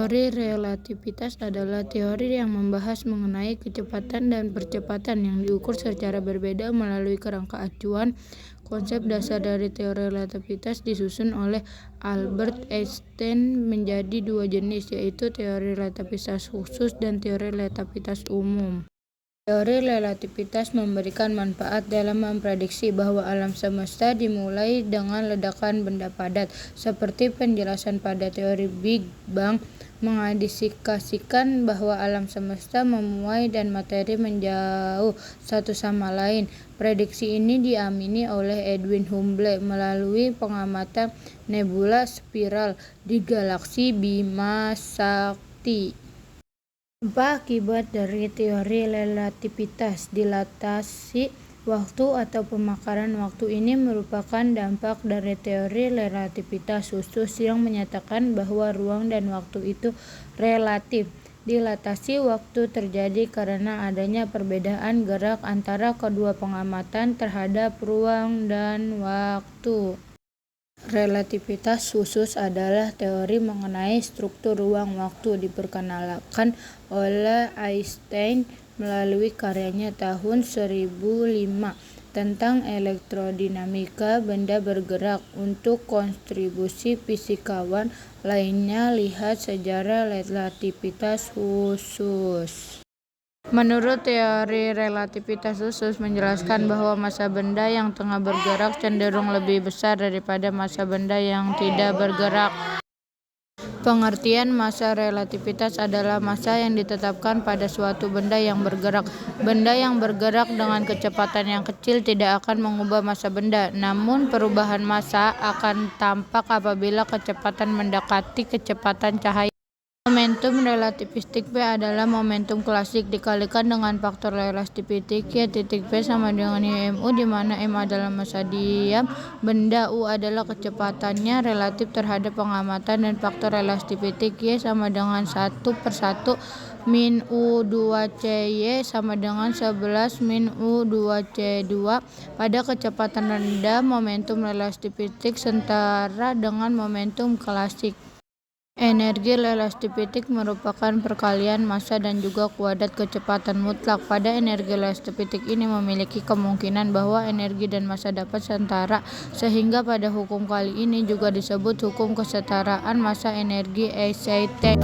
Teori relativitas adalah teori yang membahas mengenai kecepatan dan percepatan yang diukur secara berbeda melalui kerangka acuan. Konsep dasar dari teori relativitas disusun oleh Albert Einstein menjadi dua jenis, yaitu teori relativitas khusus dan teori relativitas umum. Teori relativitas memberikan manfaat dalam memprediksi bahwa alam semesta dimulai dengan ledakan benda padat, seperti penjelasan pada teori Big Bang, mengindikasikan bahwa alam semesta memuai dan materi menjauh satu sama lain. Prediksi ini diamini oleh Edwin Hubble melalui pengamatan nebula spiral di galaksi Bima Sakti. Dampak akibat dari teori relativitas, dilatasi waktu atau pemekaran waktu ini merupakan dampak dari teori relativitas khusus yang menyatakan bahwa ruang dan waktu itu relatif. Dilatasi waktu terjadi karena adanya perbedaan gerak antara kedua pengamatan terhadap ruang dan waktu. Relativitas khusus adalah teori mengenai struktur ruang-waktu diperkenalkan oleh Einstein melalui karyanya tahun 1005 tentang elektrodinamika benda bergerak. Untuk kontribusi fisikawan lainnya, lihat sejarah relativitas khusus. Menurut teori relativitas khusus menjelaskan bahwa massa benda yang tengah bergerak cenderung lebih besar daripada massa benda yang tidak bergerak. Pengertian massa relativitas adalah massa yang ditetapkan pada suatu benda yang bergerak. Benda yang bergerak dengan kecepatan yang kecil tidak akan mengubah massa benda, namun perubahan massa akan tampak apabila kecepatan mendekati kecepatan cahaya. Momentum relativistik P adalah momentum klasik dikalikan dengan faktor relativistik Y titik P sama dengan YMU, di mana M adalah massa diam benda, U adalah kecepatannya relatif terhadap pengamatan, dan faktor relativistik Y sama dengan 1/1 min U2CY sama dengan 11 min U2C2. Pada kecepatan rendah, momentum relativistik setara dengan momentum klasik. Energi relativistik merupakan perkalian massa dan juga kuadrat kecepatan mutlak. Pada energi relativistik ini memiliki kemungkinan bahwa energi dan massa dapat setara, sehingga pada hukum kali ini juga disebut hukum kesetaraan massa energi ECT.